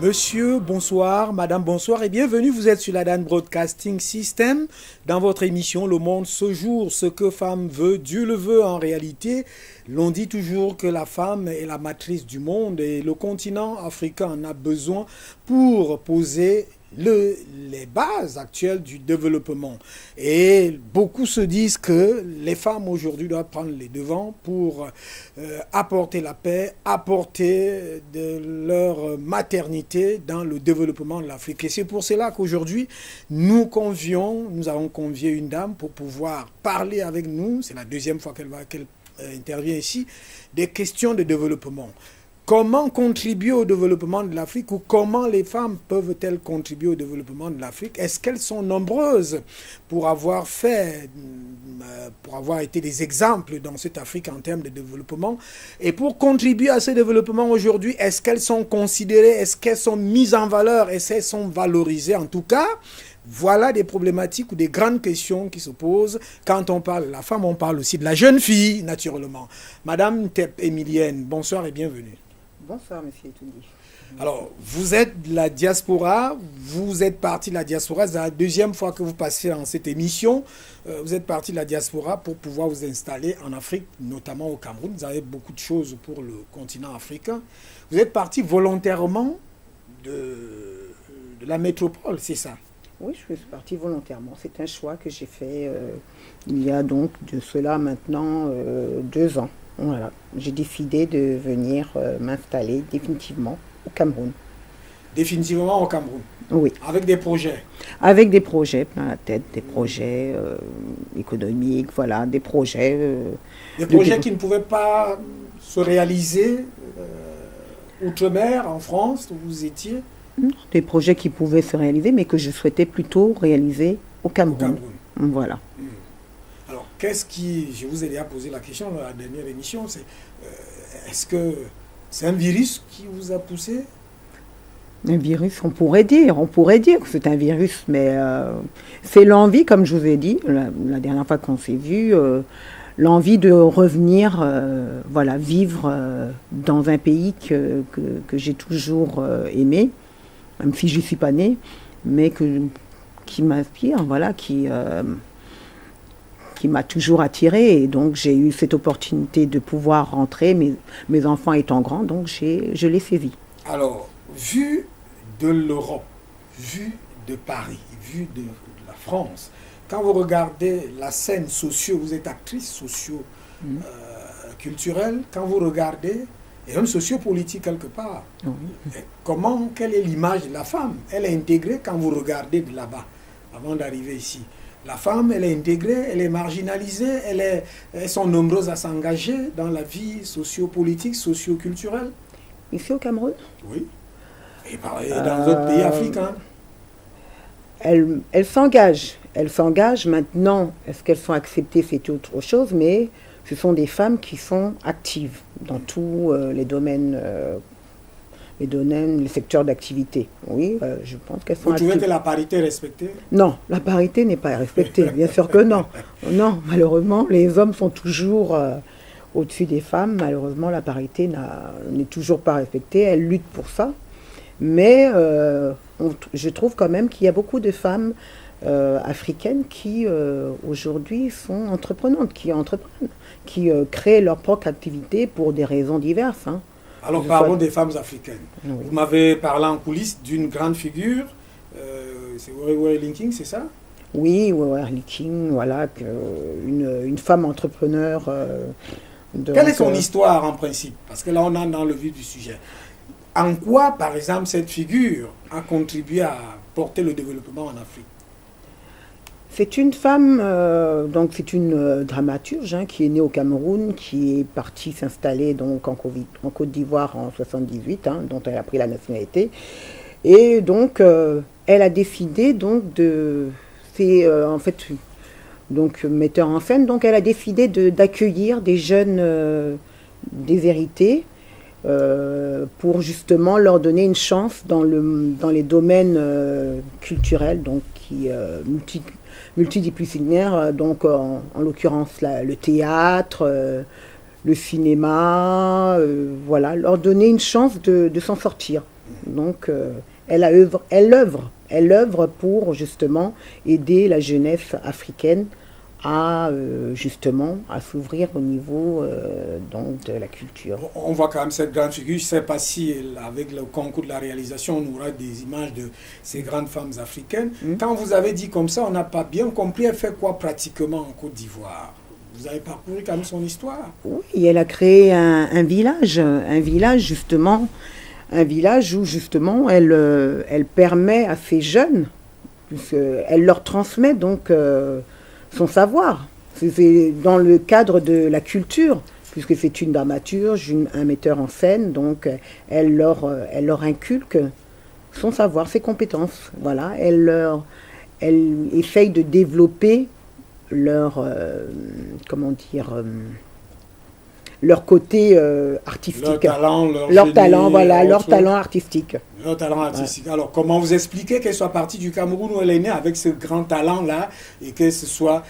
Monsieur, bonsoir, madame, bonsoir et bienvenue. Vous êtes sur la Dan Broadcasting System dans votre émission Le Monde ce jour. Ce que femme veut, Dieu le veut en réalité. L'on dit toujours que la femme est la matrice du monde et le continent africain en a besoin pour poser les bases actuelles du développement. Et beaucoup se disent que les femmes aujourd'hui doivent prendre les devants pour apporter la paix, apporter de leur maternité dans le développement de l'Afrique. Et c'est pour cela qu'aujourd'hui, nous avons convié une dame pour pouvoir parler avec nous. C'est la deuxième fois qu'elle intervient ici, des questions de développement. Comment contribuer au développement de l'Afrique ou comment les femmes peuvent-elles contribuer au développement de l'Afrique? Est-ce qu'elles sont nombreuses pour avoir été des exemples dans cette Afrique en termes de développement? Et pour contribuer à ce développement aujourd'hui, est-ce qu'elles sont considérées, est-ce qu'elles sont mises en valeur, est-ce qu'elles sont valorisées? En tout cas, voilà des problématiques ou des grandes questions qui se posent. Quand on parle de la femme, on parle aussi de la jeune fille, naturellement. Madame Tep Emilienne, bonsoir et bienvenue. Bonsoir, monsieur Etoundi. Alors, vous êtes de la diaspora, vous êtes parti de la diaspora, c'est la deuxième fois que vous passez dans cette émission. Vous êtes parti de la diaspora pour pouvoir vous installer en Afrique, notamment au Cameroun. Vous avez beaucoup de choses pour le continent africain. Vous êtes parti volontairement de la métropole, c'est ça? Oui, je suis partie volontairement. C'est un choix que j'ai fait il y a donc de cela maintenant 2 ans. Voilà. J'ai décidé de venir m'installer définitivement au Cameroun. Définitivement au Cameroun? Oui. Avec des projets? Avec des projets plein la tête, des projets économiques, voilà, des projets... des projets qui ne pouvaient pas se réaliser outre-mer, en France, où vous étiez? Des projets qui pouvaient se réaliser, mais que je souhaitais plutôt réaliser au Cameroun. Voilà. Alors, je vous ai déjà posé la question dans la dernière émission, est-ce que c'est un virus qui vous a poussé? Un virus, on pourrait dire que c'est un virus, mais c'est l'envie, comme je vous ai dit, la dernière fois qu'on s'est vu, l'envie de revenir, vivre dans un pays que j'ai toujours aimé, même si je ne suis pas née, mais qui m'inspire, voilà, qui m'a toujours attirée. Et donc, j'ai eu cette opportunité de pouvoir rentrer, mes enfants étant grands, donc je l'ai saisi. Alors, vu de l'Europe, vu de Paris, vu de la France, quand vous regardez la scène vous êtes actrice socio-culturelle, quand vous regardez, et même sociopolitique quelque part, quelle est l'image de la femme? Elle est intégrée quand vous regardez de là-bas, avant d'arriver ici. La femme, elle est intégrée, elle est marginalisée, elles sont nombreuses à s'engager dans la vie sociopolitique, socio-culturelle. Ici au Cameroun? Oui. Et dans d'autres pays africains. Elles s'engagent. Elles s'engagent maintenant. Est-ce qu'elles sont acceptées? C'est autre chose, mais ce sont des femmes qui sont actives dans tous les domaines, les secteurs d'activité. Oui, je pense qu'elles sont actives. Vous trouvez que la parité est respectée? Non, la parité n'est pas respectée, bien sûr que non. Non, malheureusement, les hommes sont toujours au-dessus des femmes. Malheureusement, la parité n'est toujours pas respectée. Elles luttent pour ça. Mais je trouve quand même qu'il y a beaucoup de femmes africaines qui aujourd'hui sont entreprenantes, qui créent leur propre activité pour des raisons diverses. Alors parlons des femmes africaines. Oui. Vous m'avez parlé en coulisses d'une grande figure, c'est Wewe Linking, c'est ça? Oui, Wewe Linking, voilà, une femme entrepreneur. Quelle est son histoire en principe? Parce que là on est dans le vif du sujet. En quoi, par exemple, cette figure a contribué à porter le développement en Afrique? C'est une femme, donc c'est une dramaturge qui est née au Cameroun, qui est partie s'installer donc en Côte d'Ivoire en 78, dont elle a pris la nationalité. Et donc, elle a décidé donc donc metteur en scène, donc elle a décidé d'accueillir des jeunes déshérités pour justement leur donner une chance dans les domaines culturels, donc qui multidisciplinaires, donc en l'occurrence le théâtre, le cinéma, voilà, leur donner une chance de s'en sortir. Donc, elle œuvre pour justement aider la jeunesse africaine à justement à s'ouvrir au niveau donc de la culture. On voit quand même cette grande figure. Je ne sais pas si avec le concours de la réalisation, on aura des images de ces grandes femmes africaines. Quand vous avez dit comme ça, on n'a pas bien compris. Elle fait quoi pratiquement en Côte d'Ivoire? Vous avez parcouru quand même son histoire? Oui, elle a créé un village justement, un village où justement elle permet à ces jeunes, elle leur transmet donc son savoir. C'est dans le cadre de la culture, puisque c'est une dramaturge, un metteur en scène, donc elle leur inculque son savoir, ses compétences. Voilà, elle essaye de développer leur, comment dire, leur côté artistique. Leur talent, voilà, leur talent artistique. Leur talent artistique. Ouais. Alors, comment vous expliquez qu'elle soit partie du Cameroun où elle est née avec ce grand talent-là et qu'elle se soit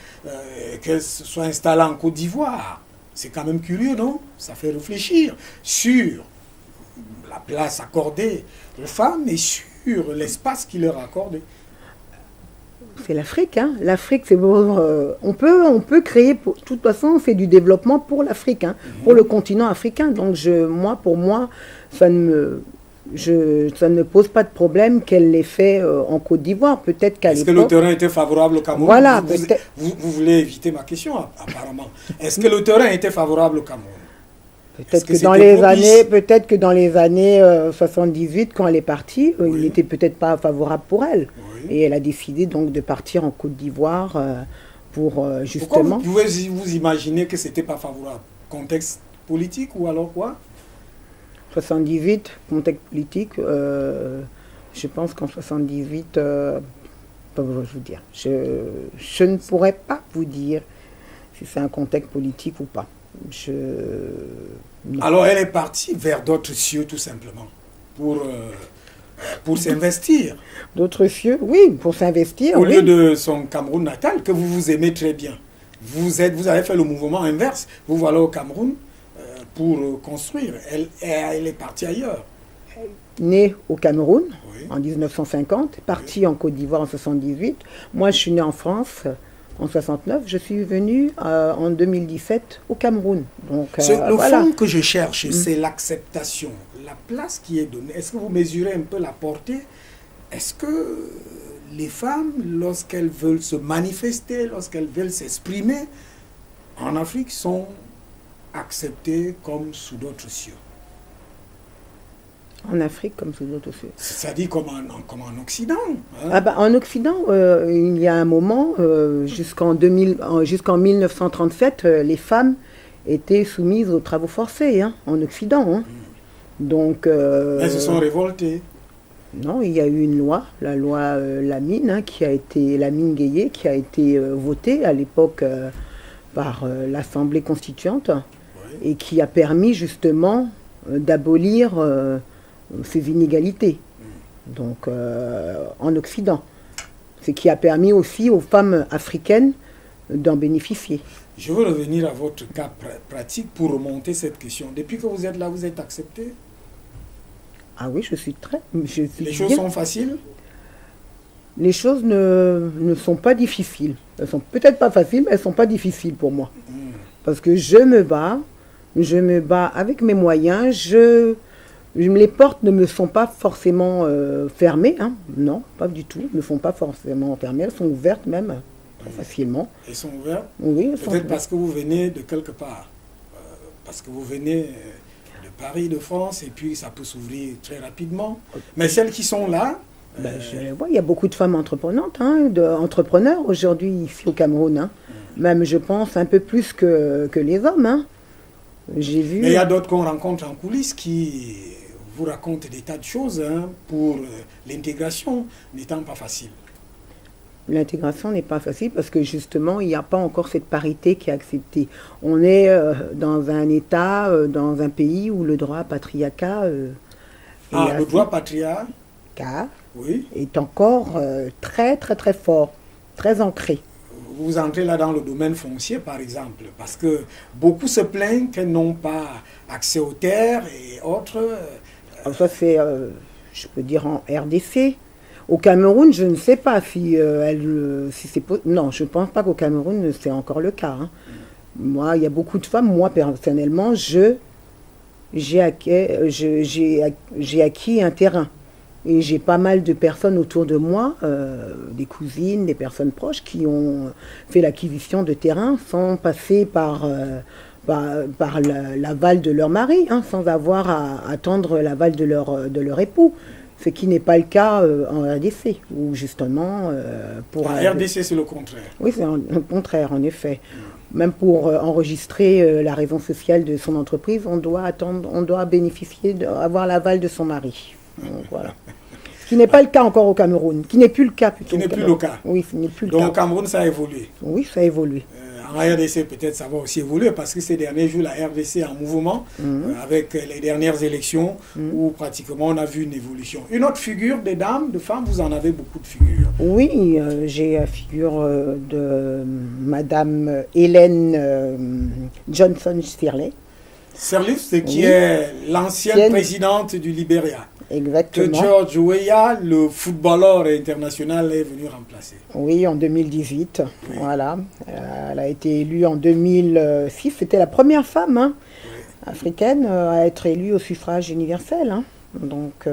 installée en Côte d'Ivoire? C'est quand même curieux, non? Ça fait réfléchir sur la place accordée aux femmes et sur l'espace qui leur est accordé. C'est l'Afrique, hein. L'Afrique, c'est bon, on peut créer, de toute façon, c'est du développement pour l'Afrique, hein, pour le continent africain. Donc pour moi, ça ne me pose pas de problème qu'elle l'ait fait en Côte d'Ivoire. Peut-être qu'à l'époque... Est-ce que le terrain était favorable au Cameroun? Voilà, vous voulez éviter ma question, apparemment. Est-ce que le terrain était favorable au Cameroun? Peut-être que dans les années 78, quand elle est partie, oui, il n'était peut-être pas favorable pour elle. Oui. Et elle a décidé donc de partir en Côte d'Ivoire pour justement... Pourquoi vous pouvez vous imaginer que ce n'était pas favorable? Contexte politique ou alors quoi? 78, contexte politique, je pense qu'en 78, je vous dire, je ne pourrais pas vous dire si c'est un contexte politique ou pas. Alors elle est partie vers d'autres cieux tout simplement pour s'investir. D'autres cieux, oui, pour s'investir. Au lieu de son Cameroun natal que vous aimez très bien. Vous avez fait le mouvement inverse. Vous voilà au Cameroun pour construire. Elle est partie ailleurs. Née au Cameroun en 1950, partie en Côte d'Ivoire en 78. Moi, je suis née en France. En 69, je suis venue en 2017 au Cameroun. Donc, fond que je cherche, c'est l'acceptation, la place qui est donnée. Est-ce que vous mesurez un peu la portée? Est-ce que les femmes, lorsqu'elles veulent se manifester, lorsqu'elles veulent s'exprimer, en Afrique, sont acceptées comme sous d'autres cieux? En Afrique, comme sous d'autres cieux. C'est-à-dire comme en Occident. Hein? Ah ben, en Occident, il y a un moment, jusqu'en 1937, les femmes étaient soumises aux travaux forcés, hein, en Occident. Hein. Donc, elles se sont révoltées. Non, il y a eu une loi, la loi Lamine, hein, Lamine-Gueye, qui a été votée à l'époque par l'Assemblée constituante, et qui a permis justement d'abolir ces inégalités, donc en Occident. Ce qui a permis aussi aux femmes africaines d'en bénéficier. Je veux revenir à votre cas pratique pour remonter cette question. Depuis que vous êtes là, vous êtes accepté? Ah oui, Les choses sont faciles? Les choses ne sont pas difficiles. Elles sont peut-être pas faciles, mais elles ne sont pas difficiles pour moi. Parce que je me bats avec mes moyens, les portes ne me sont pas forcément fermées, hein. Non, pas du tout, ne sont pas forcément fermées, elles sont ouvertes même, très facilement. Elles sont ouvertes? Oui, elles sont ouvertes. Peut-être parce que vous venez de quelque part, parce que vous venez de Paris, de France, et puis ça peut s'ouvrir très rapidement. Mais celles qui sont là... je vois, il y a beaucoup de femmes entreprenantes, hein, entrepreneurs aujourd'hui ici au Cameroun, hein. Même je pense un peu plus que les hommes, hein. J'ai vu... Mais il y a d'autres qu'on rencontre en coulisses qui vous racontent des tas de choses, hein, pour l'intégration n'étant pas facile. L'intégration n'est pas facile parce que justement, il n'y a pas encore cette parité qui est acceptée. On est dans un État, dans un pays où le droit patriarcat... le droit patriarcat est encore très, très, très fort, très ancré. Vous entrez là dans le domaine foncier, par exemple, parce que beaucoup se plaignent qu'elles n'ont pas accès aux terres et autres. Ça, je peux dire en RDC. Au Cameroun, je ne sais pas si si c'est non, je ne pense pas qu'au Cameroun c'est encore le cas. Hein. Moi, il y a beaucoup de femmes. Moi, personnellement, j'ai acquis un terrain. Et j'ai pas mal de personnes autour de moi, des cousines, des personnes proches, qui ont fait l'acquisition de terrain sans passer par l'aval de leur mari, hein, sans avoir à attendre l'aval de leur époux. Ce qui n'est pas le cas en RDC, où justement... en RDC, c'est le contraire. Oui, c'est le contraire, en effet. Même pour enregistrer la raison sociale de son entreprise, on doit bénéficier, avoir l'aval de son mari. Donc, voilà. Ce qui n'est pas le cas encore au Cameroun, qui n'est plus le cas plutôt. Qui n'est plus le cas. Oui, ce n'est plus le cas. cas. Donc au Cameroun, ça a évolué. Oui, ça a évolué. En RDC, peut-être ça va aussi évoluer parce que ces derniers jours, la RDC est en mouvement avec les dernières élections où pratiquement on a vu une évolution. Une autre figure des dames, de femmes, vous en avez beaucoup de figures. Oui, j'ai la figure de Madame Hélène Johnson Sirleaf. Sirleaf, c'est qui est l'ancienne présidente du Libéria. Exactement. Que George Weah, le footballeur international, est venu remplacer. Oui, en 2018. Oui. Voilà. Elle a été élue en 2006. C'était la première femme africaine à être élue au suffrage universel. Hein. Donc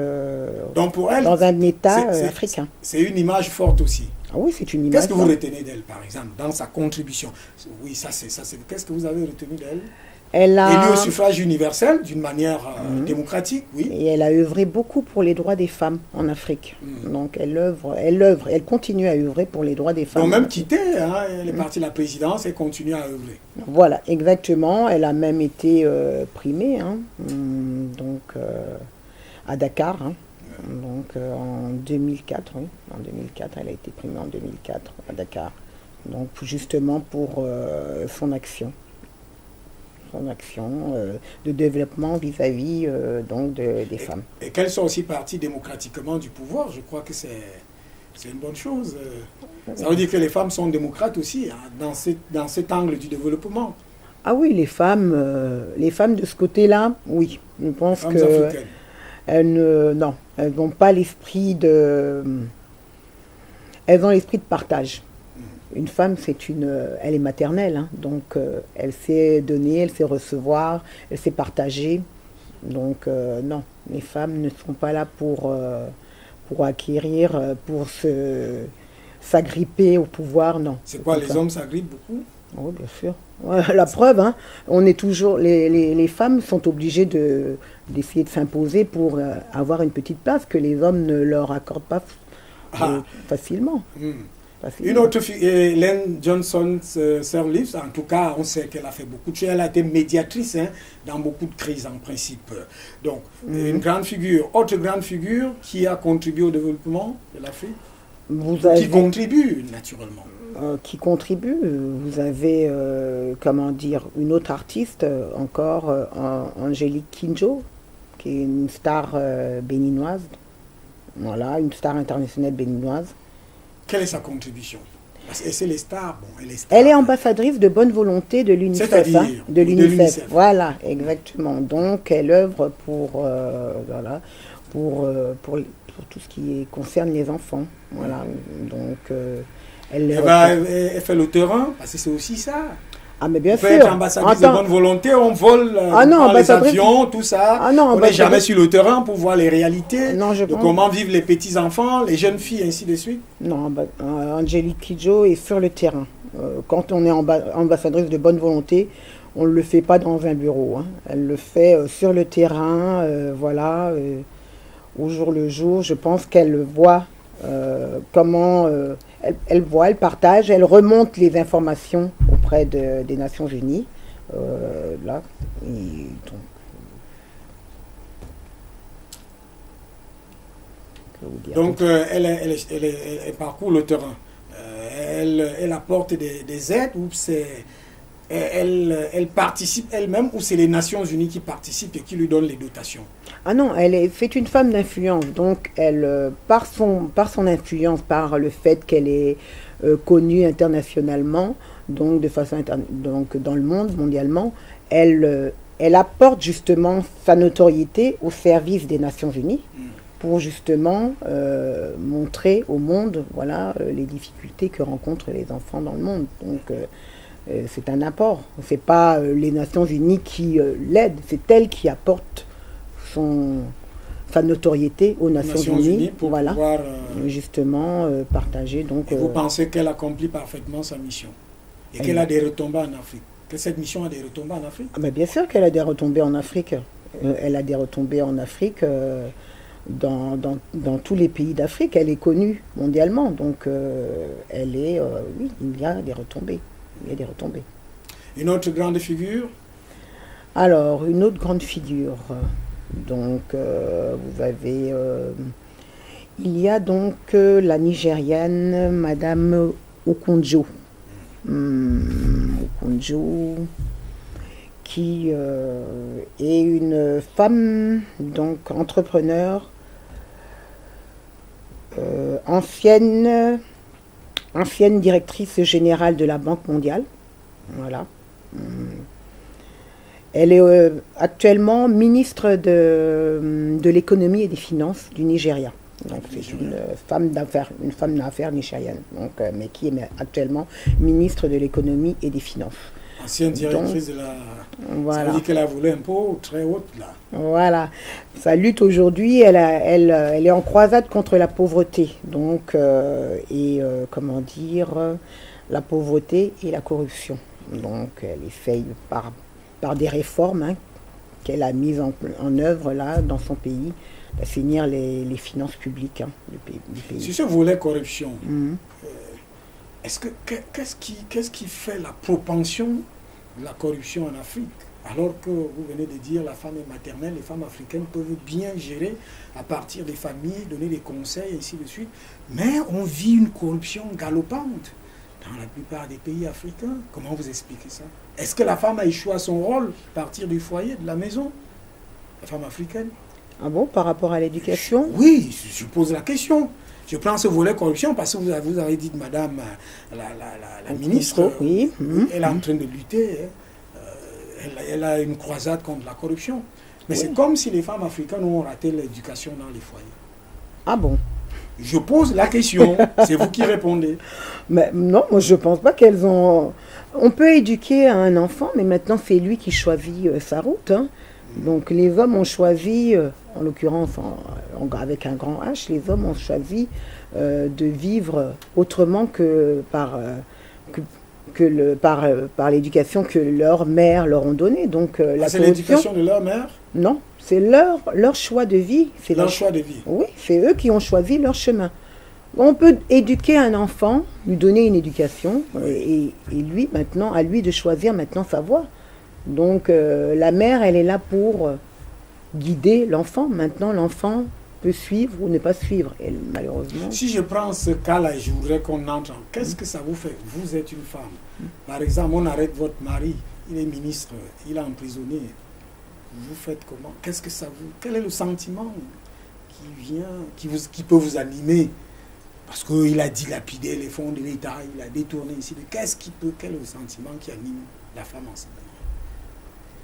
pour elle, dans un État africain. C'est une image forte aussi. Ah oui, c'est une image. Qu'est-ce que vous retenez d'elle, par exemple, dans sa contribution? Oui, ça c'est. Qu'est-ce que vous avez retenu d'elle? Elle a... Élue au suffrage universel d'une manière démocratique, oui. Et elle a œuvré beaucoup pour les droits des femmes en Afrique. Donc elle continue à œuvrer pour les droits des femmes. Donc même quittée, hein, elle est partie de la présidence et continue à œuvrer. Voilà, exactement. Elle a même été primée, hein, donc à Dakar. Hein. Donc en 2004, oui. En 2004, elle a été primée en 2004 à Dakar. Donc justement pour son action de développement vis-à-vis donc des femmes. Et qu'elles sont aussi parties démocratiquement du pouvoir, je crois que c'est une bonne chose. Ça veut dire que les femmes sont démocrates aussi, hein, dans cet angle du développement. Ah oui, les femmes de ce côté-là, oui. Je pense que elles n'ont pas l'esprit de... Elles ont l'esprit de partage. Une femme, elle est maternelle, hein, donc elle sait donner, elle sait recevoir, elle sait partager. Donc non, les femmes ne sont pas là pour acquérir, pour s'agripper au pouvoir, non. C'est quoi, les hommes s'agrippent beaucoup? Oui, bien sûr. La preuve, hein, on est toujours, les femmes sont obligées d'essayer de s'imposer pour avoir une petite place que les hommes ne leur accordent pas facilement. Une autre fille, Hélène Johnson Sirleaf, en tout cas, on sait qu'elle a fait beaucoup de choses. Elle a été médiatrice dans beaucoup de crises, en principe. Donc, une grande figure. Autre grande figure qui a contribué au développement de l'Afrique, qui contribue, naturellement. Qui contribue. Vous avez, une autre artiste, encore, Angélique Kidjo, qui est une star béninoise. Voilà, une star internationale béninoise. Quelle est sa contribution? Et c'est les stars. Bon, elle est ambassadrice de bonne volonté de l'UNICEF. C'est-à-dire de l'UNICEF. Voilà, exactement. Donc elle œuvre pour tout ce qui concerne les enfants. Voilà. Donc elle fait le terrain, parce que c'est aussi ça. Ah, mais bien sûr. On peut être ambassadrice de bonne volonté, on vole dans les avions, tout ça. On n'est jamais sur le terrain pour voir les réalités, de comment vivent les petits-enfants, les jeunes filles, ainsi de suite. Non, Angélique Kidjo est sur le terrain. Quand on est ambassadrice de bonne volonté, on ne le fait pas dans un bureau. Hein. Elle le fait sur le terrain, au jour le jour. Je pense qu'elle voit comment... Elle voit, elle partage, elle remonte les informations auprès des Nations Unies. Donc elle parcourt le terrain. Elle apporte des aides ou elle participe elle-même ou c'est les Nations Unies qui participent et qui lui donnent les dotations? Ah non, c'est une femme d'influence. Donc elle, par son influence, par le fait qu'elle est connue internationalement, donc de façon donc dans le monde, mondialement, elle apporte justement sa notoriété au service des Nations Unies. pour justement montrer au monde voilà, les difficultés que rencontrent les enfants dans le monde. Donc c'est un apport. Ce n'est pas les Nations Unies qui l'aident, c'est elle qui apporte sa notoriété aux Nations Unies pour voilà, pouvoir justement partager. Donc, et vous pensez qu'elle accomplit parfaitement sa mission et qu'elle a des retombées en Afrique, que cette mission a des retombées en Afrique? Ah ben bien sûr qu'elle a des retombées en Afrique. Elle a des retombées en Afrique dans tous les pays d'Afrique. Elle est connue mondialement. Donc, elle est... oui, il y a des retombées. Il y a des retombées. Une autre grande figure? Alors, une autre grande figure. Donc, vous avez... il y a donc la Nigériane, Madame Okonjo. Okonjo, qui est une femme, donc entrepreneur, ancienne directrice générale de la Banque mondiale. Voilà. Elle est actuellement ministre de l'économie et des finances du Nigeria. Donc c'est une femme d'affaires nigérienne, donc, mais qui est actuellement ministre de l'économie et des finances. Ancienne directrice de la... Voilà. Ça veut dire qu'elle a volé un pot très haute, là. Voilà. Sa lutte aujourd'hui, elle est en croisade contre la pauvreté. Donc, comment dire, la pauvreté et la corruption. Donc, elle essaye par des réformes qu'elle a mises en œuvre là, dans son pays, d'assainir les finances publiques du pays. Sur ce volet corruption, qu'est-ce qui fait la propension de la corruption en Afrique? Alors que vous venez de dire la femme est maternelle, les femmes africaines peuvent bien gérer à partir des familles, donner des conseils, ainsi de suite. Mais on vit une corruption galopante dans la plupart des pays africains. Comment vous expliquez ça? Est-ce que la femme a échoué à son rôle à partir du foyer, de la maison? La femme africaine? Ah bon, par rapport à l'éducation? Oui, je pose la question. Je prends ce volet corruption parce que vous avez dit, madame, la ministre, oui. Elle est en train de lutter. Elle a une croisade contre la corruption. Mais oui. C'est comme si les femmes africaines ont raté l'éducation dans les foyers. Ah bon? Je pose la question, c'est vous qui répondez. Mais non, moi je ne pense pas qu'elles ont... On peut éduquer un enfant, mais maintenant c'est lui qui choisit sa route. Donc les hommes ont choisi, en l'occurrence avec un grand H, les hommes ont choisi de vivre autrement que par l'éducation que leurs mères leur ont donnée. Donc c'est l'éducation de leur mère? Non, c'est leur choix de vie. C'est leur choix de vie. Oui, c'est eux qui ont choisi leur chemin. On peut éduquer un enfant, lui donner une éducation, et lui maintenant, à lui de choisir maintenant sa voie. Donc la mère, elle est là pour guider l'enfant. Maintenant, l'enfant peut suivre ou ne pas suivre. Et malheureusement... Si je prends ce cas-là et je voudrais qu'on entre, qu'est-ce que ça vous fait? Vous êtes une femme. Par exemple, on arrête votre mari, il est ministre, il est emprisonné. Vous faites comment? Qu'est-ce que ça vous... Quel est le sentiment qui peut vous animer? Parce qu'il a dilapidé les fonds de l'État, il a détourné ici. Quel est le sentiment qui anime la femme en ce moment?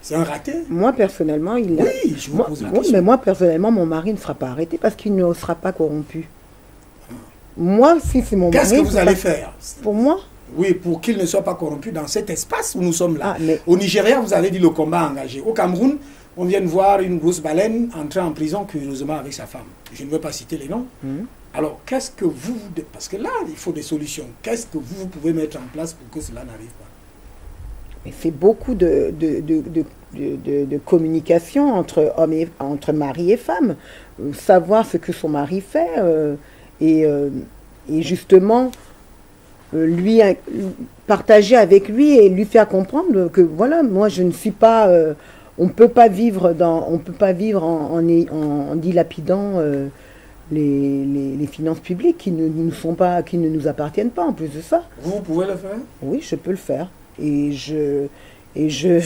C'est un raté? Moi, personnellement, Oui, je vous pose la question. Mais moi, personnellement, mon mari ne sera pas arrêté parce qu'il ne sera pas corrompu. Moi, si c'est mon mari... Qu'est-ce que vous allez faire? Pour moi? Oui, pour qu'il ne soit pas corrompu dans cet espace où nous sommes là. Mais... Au Nigeria, vous avez dit le combat engagé. Au Cameroun, on vient de voir une grosse baleine entrer en prison curieusement avec sa femme. Je ne veux pas citer les noms. Alors, qu'est-ce que vous... Parce que là, il faut des solutions. Qu'est-ce que vous pouvez mettre en place pour que cela n'arrive pas? C'est beaucoup de communication entre mari et femme. Savoir ce que son mari fait et justement lui partager avec lui et lui faire comprendre que voilà, moi je ne suis pas... on peut pas vivre en dilapidant les finances publiques qui ne nous appartiennent pas en plus de ça. Vous pouvez le faire? Oui, je peux le faire. C'est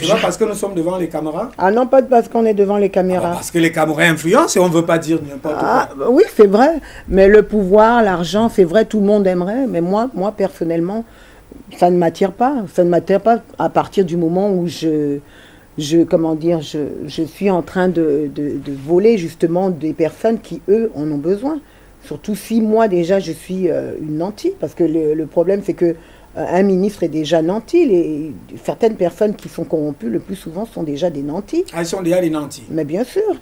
pas parce que nous sommes devant les caméras? Ah non, pas parce qu'on est devant les caméras. Parce que les caméras influencent et on ne veut pas dire n'importe quoi. Oui, c'est vrai. Mais le pouvoir, l'argent, c'est vrai, tout le monde aimerait. Mais moi personnellement, ça ne m'attire pas. Ça ne m'attire pas à partir du moment où je je suis en train de voler justement des personnes qui, eux, en ont besoin. Surtout si moi, déjà, je suis une nantie. Parce que le problème, c'est que un ministre est déjà nanti. Certaines personnes qui sont corrompues, le plus souvent, sont déjà des nantis. Ah, ils sont déjà des nantis. Mais bien sûr.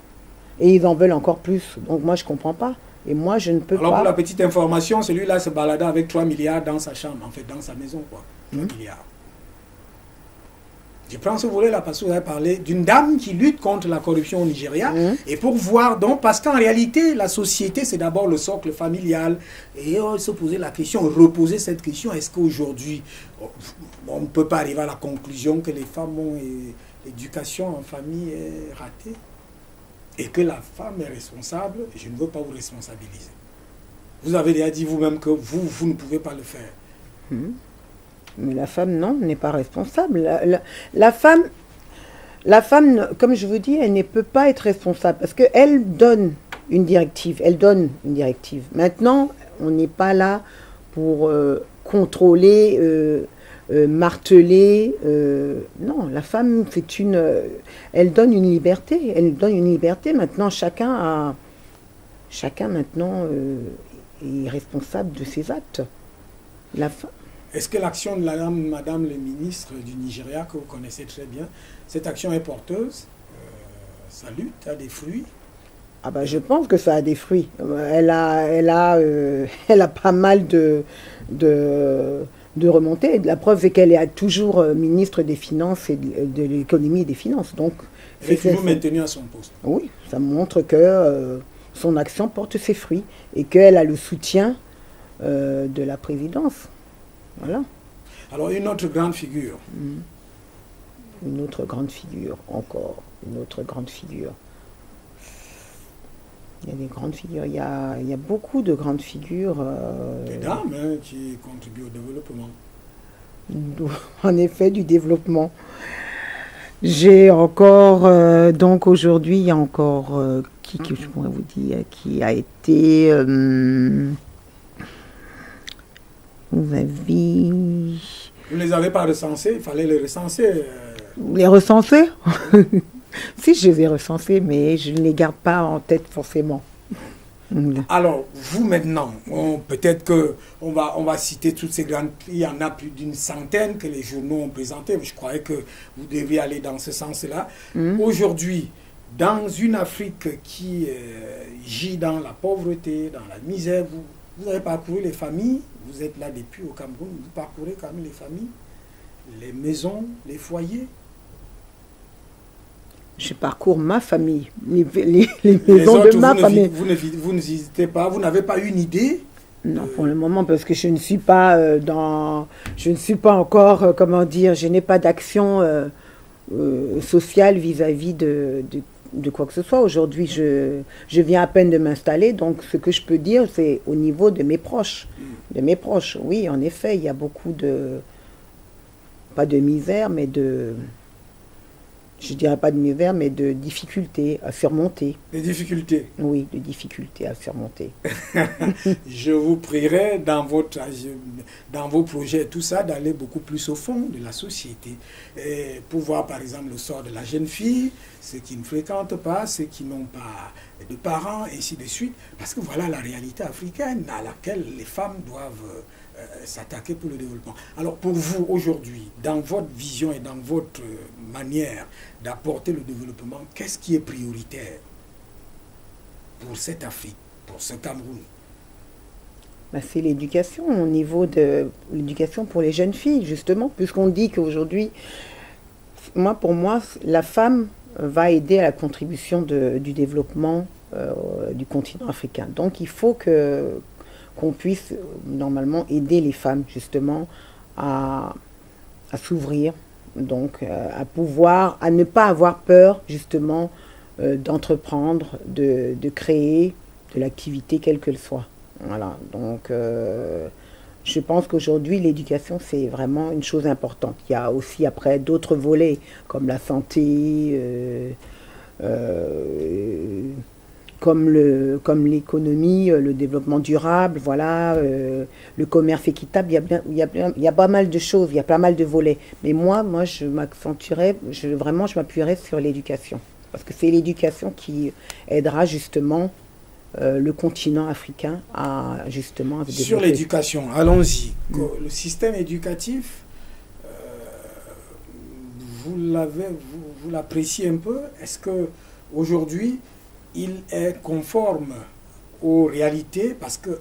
Et ils en veulent encore plus. Donc moi, je ne comprends pas. Et moi, je ne peux pas... Alors, pour la petite information, celui-là se balada avec 3 milliards dans sa chambre, en fait, dans sa maison, quoi. 3 milliards. Je prends ce volet-là parce que vous avez parlé d'une dame qui lutte contre la corruption au Nigeria. Et pour voir, donc, parce qu'en réalité, la société, c'est d'abord le socle familial. Et on se poser la question, reposer cette question, est-ce qu'aujourd'hui, on ne peut pas arriver à la conclusion que les femmes ont l'éducation en famille est ratée et que la femme est responsable? Je ne veux pas vous responsabiliser. Vous avez déjà dit vous-même que vous ne pouvez pas le faire. Mais la femme, non, n'est pas responsable. La femme, comme je vous dis, elle ne peut pas être responsable parce qu'elle donne une directive. Maintenant, on n'est pas là pour contrôler, marteler. Non, la femme, elle donne une liberté. Maintenant, chacun maintenant est responsable de ses actes. La femme. Est-ce que l'action de Madame le ministre du Nigeria, que vous connaissez très bien, cette action est porteuse? Sa lutte a des fruits? Ah ben, je pense que ça a des fruits. Elle a pas mal de remontées. La preuve, c'est qu'elle est toujours ministre des Finances et de l'économie et des finances. Donc, elle est toujours maintenue à son poste. Oui, ça montre que son action porte ses fruits et qu'elle a le soutien de la présidence. Voilà. Alors, une autre grande figure. Une autre grande figure, encore. Une autre grande figure. Il y a des grandes figures. Il y a beaucoup de grandes figures. Des dames qui contribuent au développement. En effet, du développement. J'ai encore... donc, aujourd'hui, il y a encore... qui je pourrais vous dire, qui a été... vous avez... Vous ne les avez pas recensés, il fallait les recenser. Les recenser? Si, je les ai recensés, mais je ne les garde pas en tête forcément. Alors, vous maintenant, peut-être qu'on va citer toutes ces grandes... Il y en a plus d'une centaine que les journaux ont présentées, mais je croyais que vous deviez aller dans ce sens-là. Aujourd'hui, dans une Afrique qui gît dans la pauvreté, dans la misère, vous avez parcouru les familles, vous êtes là depuis au Cameroun, vous parcourez quand même les familles, les maisons, les foyers. Je parcours ma famille, les maisons autres, de ma famille. Vous n'hésitez pas, vous n'avez pas une idée? Non, pour le moment, parce que je ne suis pas je ne suis pas encore, comment dire, je n'ai pas d'action sociale vis-à-vis de quoi que ce soit. Aujourd'hui, je viens à peine de m'installer, donc ce que je peux dire, c'est au niveau de mes proches. De mes proches, oui, en effet, il y a beaucoup pas de misère, mais je dirais pas de misère, mais de difficultés à surmonter. Des difficultés? Oui, de difficultés à surmonter. Je vous prierai dans vos projets, tout ça, d'aller beaucoup plus au fond de la société. Et pour voir, par exemple, le sort de la jeune fille, ceux qui ne fréquentent pas, ceux qui n'ont pas de parents, et ainsi de suite. Parce que voilà la réalité africaine à laquelle les femmes doivent s'attaquer pour le développement. Alors pour vous, aujourd'hui, dans votre vision et dans votre manière d'apporter le développement, qu'est-ce qui est prioritaire pour cette Afrique, pour ce Cameroun? C'est l'éducation, au niveau de l'éducation pour les jeunes filles, justement, puisqu'on dit qu'aujourd'hui, pour moi, la femme va aider à la contribution du développement du continent africain. Donc il faut qu'on puisse normalement aider les femmes justement à s'ouvrir, donc à ne pas avoir peur justement d'entreprendre, de créer de l'activité quelle qu'elle soit. Voilà, donc je pense qu'aujourd'hui l'éducation c'est vraiment une chose importante. Il y a aussi après d'autres volets comme la santé, comme l'économie, le développement durable, voilà, le commerce équitable, il y a pas mal de choses, il y a pas mal de volets. Mais moi je m'accentuerais, je m'appuierais sur l'éducation. Parce que c'est l'éducation qui aidera justement le continent africain à justement développer. Sur l'éducation, allons-y. Le système éducatif, vous l'appréciez un peu. Est-ce que aujourd'hui il est conforme aux réalités? Parce que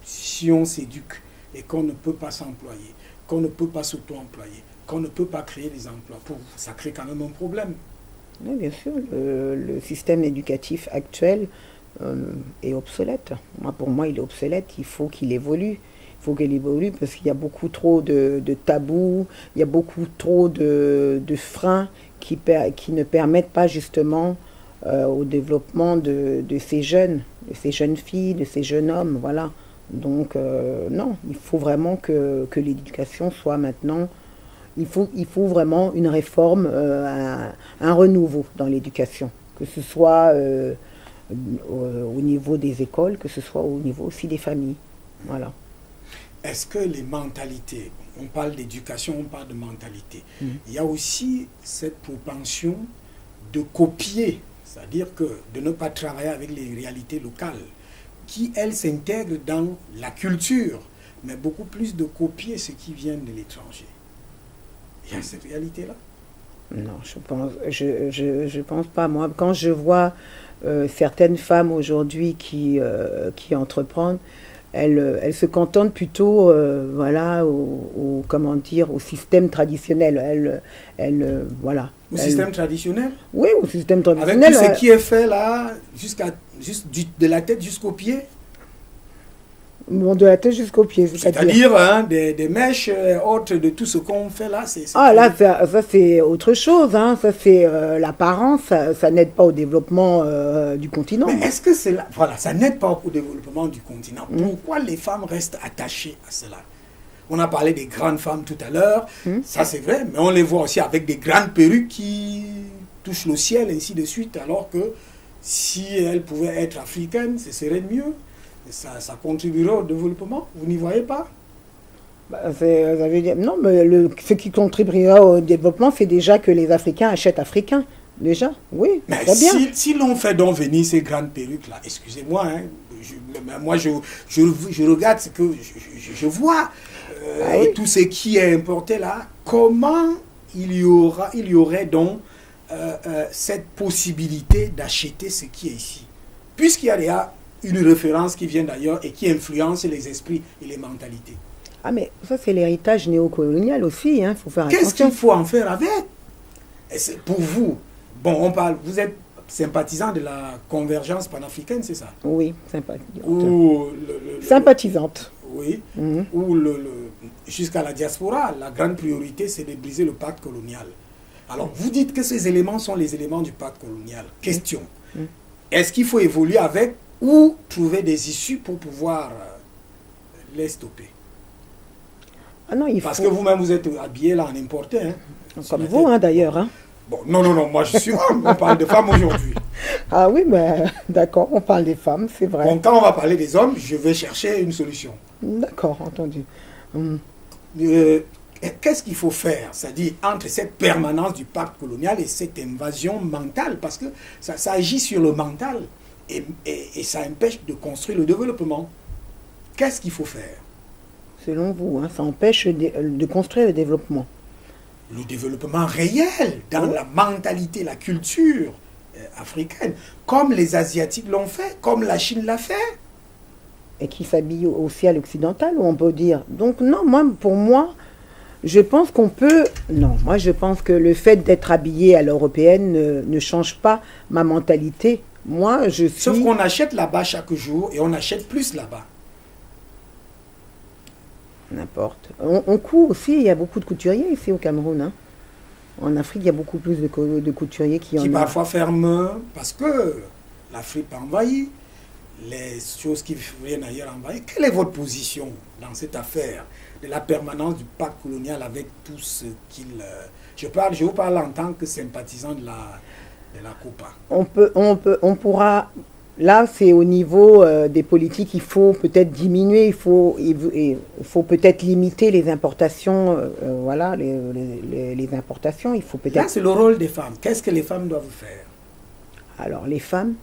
si on s'éduque et qu'on ne peut pas s'employer, qu'on ne peut pas s'auto-employer, qu'on ne peut pas créer des emplois, ça crée quand même un problème. Oui, bien sûr, le système éducatif actuel est obsolète. Pour moi, il est obsolète. Il faut qu'il évolue. Il faut qu'il évolue parce qu'il y a beaucoup trop de tabous, il y a beaucoup trop de freins qui ne permettent pas justement au développement de ces jeunes filles, de ces jeunes hommes. Voilà. Donc, non, il faut vraiment que l'éducation soit maintenant. Il faut vraiment une réforme, un renouveau dans l'éducation, que ce soit au niveau des écoles, que ce soit au niveau aussi des familles. Voilà. Est-ce que les mentalités, on parle d'éducation, on parle de mentalité, il y a aussi cette propension de copier, c'est-à-dire que de ne pas travailler avec les réalités locales, qui, elles, s'intègrent dans la culture, mais beaucoup plus de copier ce qui vient de l'étranger. Il y a cette réalité-là? Non, je pense pas. Moi, quand je vois certaines femmes aujourd'hui qui entreprennent, elles se cantonent plutôt voilà, au système traditionnel. Voilà. Au système traditionnel? Oui, au système traditionnel. Avec tout ce qui est fait là, de la tête jusqu'aux pieds? Bon, de la tête jusqu'aux pieds. C'est-à-dire des mèches autres de tout ce qu'on fait là. Là, ça c'est autre chose. Hein. Ça c'est l'apparence. Ça n'aide pas au développement du continent. Mais est-ce que c'est là? Voilà, ça n'aide pas au développement du continent. Pourquoi les femmes restent attachées à cela? On a parlé des grandes femmes tout à l'heure. Ça c'est vrai, mais on les voit aussi avec des grandes perruques qui touchent le ciel, ainsi de suite. Alors que si elles pouvaient être africaines, ce serait mieux. Ça contribuera au développement, vous n'y voyez pas? Non, mais ce qui contribuera au développement, c'est déjà que les Africains achètent africains. Déjà, oui, mais très bien. Si l'on fait donc venir ces grandes perruques-là, excusez-moi, moi je regarde ce que je vois, et tout ce qui est importé là, comment il y aurait donc cette possibilité d'acheter ce qui est ici? Puisqu'il y a déjà une référence qui vient d'ailleurs et qui influence les esprits et les mentalités. Ah mais ça c'est l'héritage néocolonial aussi, hein, faut faire attention. Qu'est-ce qu'il faut en faire avec? Pour vous, vous êtes sympathisant de la convergence panafricaine, c'est ça? Oui, sympathisante. Oui, ou jusqu'à la diaspora, la grande priorité c'est de briser le pacte colonial. Alors vous dites que ces éléments sont les éléments du pacte colonial. Question, est-ce qu'il faut évoluer avec ou trouver des issues pour pouvoir les stopper? Non, Parce que vous-même, vous êtes habillé là en importé. Hein, comme vous, d'ailleurs. Hein. Bon, non, moi je suis homme, on parle de femmes aujourd'hui. Ah oui, mais d'accord, on parle des femmes, c'est vrai. Bon, quand on va parler des hommes, je vais chercher une solution. D'accord, entendu. Qu'est-ce qu'il faut faire? C'est-à-dire entre cette permanence du pacte colonial et cette invasion mentale, parce que ça agit sur le mental. Et ça empêche de construire le développement. Qu'est-ce qu'il faut faire? Selon vous, ça empêche de construire le développement. Le développement réel dans la mentalité, la culture africaine, comme les Asiatiques l'ont fait, comme la Chine l'a fait. Et qui s'habille aussi à l'occidental, on peut dire. Donc non, pour moi, je pense qu'on peut... Non, moi je pense que le fait d'être habillé à l'européenne ne change pas ma mentalité. Moi, je suis... Sauf qu'on achète là-bas chaque jour et on achète plus là-bas. N'importe. On coud aussi, il y a beaucoup de couturiers ici au Cameroun. Hein. En Afrique, il y a beaucoup plus de couturiers qui parfois ferment parce que l'Afrique envahit, les choses qui viennent ailleurs envahir. Quelle est votre position dans cette affaire de la permanence du pacte colonial avec tout ce qu'il... Je vous parle en tant que sympathisant de la COPA. On pourra là, c'est au niveau des politiques, il faut peut-être diminuer, il faut peut-être limiter les importations, voilà, les importations. Il faut Là, peut-être. c'est le rôle des femmes. Qu'est-ce que les femmes doivent faire? Alors, les femmes,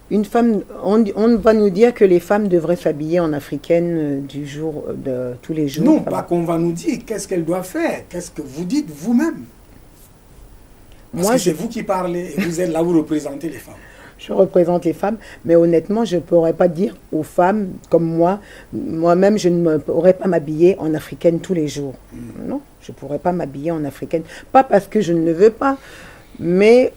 une femme, on va nous dire que les femmes devraient s'habiller en africaine du jour, de tous les jours. Non, pas qu'on va nous dire qu'est-ce qu'elles doivent faire. Qu'est-ce que vous dites vous-même? Parce Moi, que c'est vous qui parlez et vous êtes là, vous représentez les femmes. Je représente les femmes, mais honnêtement, je ne pourrais pas dire aux femmes comme moi-même, je ne pourrais pas m'habiller en africaine tous les jours. Non, je ne pourrais pas m'habiller en africaine. Pas parce que je ne le veux pas, mais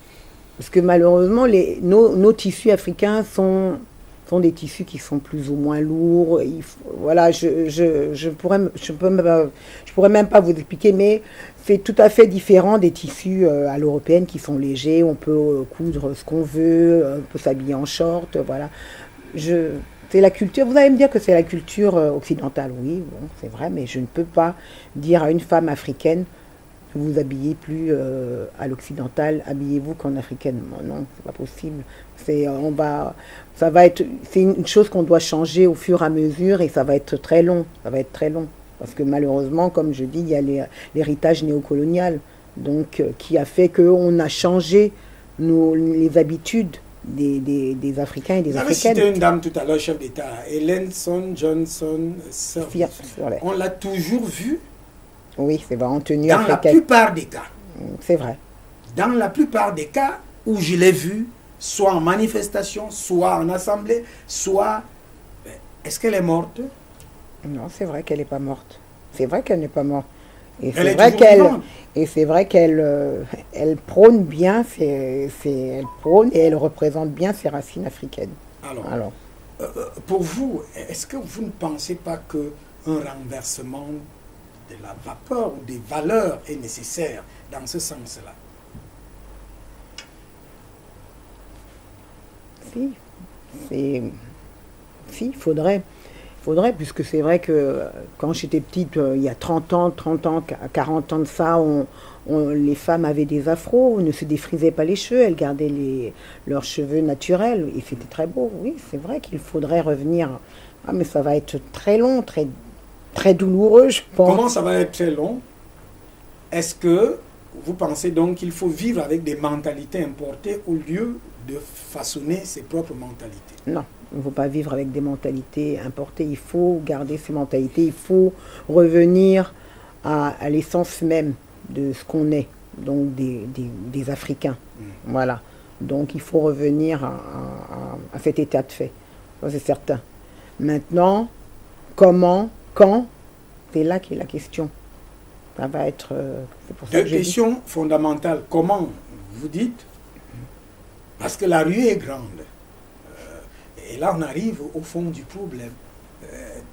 parce que malheureusement, nos tissus africains sont des tissus qui sont plus ou moins lourds. Voilà, je pourrais même pas vous expliquer, mais c'est tout à fait différent des tissus à l'européenne qui sont légers. On peut coudre ce qu'on veut, on peut s'habiller en short, voilà. C'est la culture. Vous allez me dire que c'est la culture occidentale, oui, bon, c'est vrai, mais je ne peux pas dire à une femme africaine: vous vous habillez plus à l'occidental, habillez-vous qu'en africaine. Non, c'est pas possible. C'est une chose qu'on doit changer au fur et à mesure et ça va être très long. Ça va être très long. Parce que malheureusement, comme je dis, il y a l'héritage néocolonial, donc qui a fait qu'on a changé les habitudes des Africains et des Africaines. Vous avez cité une dame tout à l'heure, chef d'État, Ellen Johnson Sirleaf. On l'a toujours vue. Oui, c'est vrai, en tenue dans africaine. La plupart des cas. C'est vrai. Dans la plupart des cas où je l'ai vue, soit en manifestation, soit en assemblée, soit... Est-ce qu'elle est morte? Non, c'est vrai qu'elle n'est pas morte. C'est vrai qu'elle n'est pas morte. Et c'est vrai qu'elle prône bien, elle prône et elle représente bien ses racines africaines. Alors. Pour vous, est-ce que vous ne pensez pas qu'un renversement de la vapeur ou des valeurs est nécessaire dans ce sens-là? Si, il faudrait, puisque c'est vrai que quand j'étais petite, il y a 30 ans, 40 ans de ça, les femmes avaient des afros, ne se défrisaient pas les cheveux, elles gardaient leurs cheveux naturels, et c'était très beau. Oui, c'est vrai qu'il faudrait revenir. Ah, mais ça va être très long, très, très douloureux, je pense. Comment ça va être très long? Est-ce que vous pensez donc qu'il faut vivre avec des mentalités importées au lieu de façonner ses propres mentalités? Non, il ne faut pas vivre avec des mentalités importées. Il faut garder ces mentalités. Il faut revenir à l'essence même de ce qu'on est, donc des Africains. Voilà. Donc il faut revenir à cet état de fait. Ça, c'est certain. Maintenant, comment, quand, c'est là qu'est la question. Ça va être... c'est pour ça Deux questions fondamentales. Comment, vous dites? Parce que la rue est grande. Et là, on arrive au fond du problème.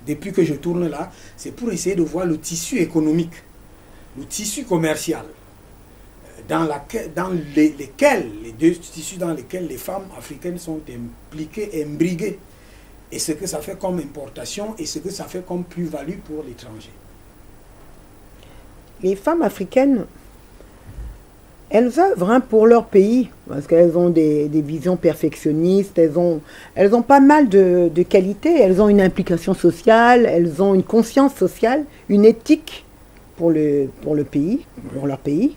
Depuis que je tourne là, c'est pour essayer de voir le tissu économique, le tissu commercial, les deux tissus dans lesquels les femmes africaines sont impliquées, imbriguées, et ce que ça fait comme importation et ce que ça fait comme plus-value pour l'étranger. Les femmes africaines, elles œuvrent pour leur pays, parce qu'elles ont des visions perfectionnistes, elles ont pas mal de qualités, elles ont une implication sociale, elles ont une conscience sociale, une éthique pour le pays, pour leur pays.